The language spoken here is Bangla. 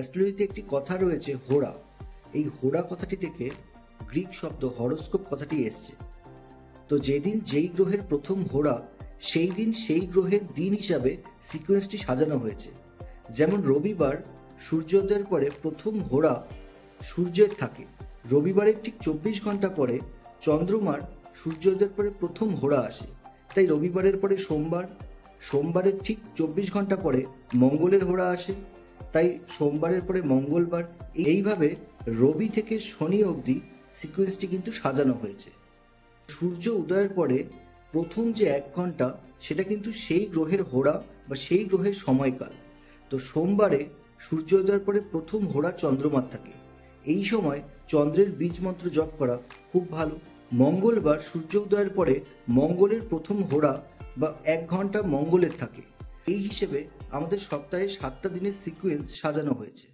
অ্যাস্ট্রোলজিতে একটি কথা রয়েছে হোরা। এই হোরা কথাটি থেকে গ্রিক শব্দ হরোস্কোপ কথাটি এসছে। তো যেদিন যেই গ্রহের প্রথম হোরা সেই দিন সেই গ্রহের দিন হিসাবে সিকোয়েন্সটি সাজানো হয়েছে। যেমন রবিবার সূর্যোদয়ের পরে প্রথম হোরা সূর্যের থাকে, রবিবারের ঠিক 24 ঘন্টা পরে চন্দ্রমার সূর্যোদয়ের পরে প্রথম হোরা আসে। তাই রবিবারের পরে সোমবার, সোমবারের ঠিক 24 ঘন্টা পরে মঙ্গলের হোরা আসে, তাই সোমবারের পরে মঙ্গলবার। এইভাবে রবি থেকে শনি অবধি সিকোয়েন্সটি কিন্তু সাজানো হয়েছে। সূর্য উদয়ের পরে প্রথম যে 1 ঘন্টা সেটা কিন্তু সেই গ্রহের হোরা বা সেই গ্রহের সময়কাল। তো সোমবারে সূর্য উদয়ের পরে প্রথম হোরা চন্দ্রমার থাকে, এই সময় চন্দ্রের বীজ মন্ত্র জপ করা খুব ভালো। মঙ্গলবার সূর্য উদয়ের পরে মঙ্গলের প্রথম হোরা বা 1 ঘন্টা মঙ্গলের থাকে। এই হিসেবে আমাদের সপ্তাহে 7টা দিনের সিকোয়েন্স সাজানো হয়েছে।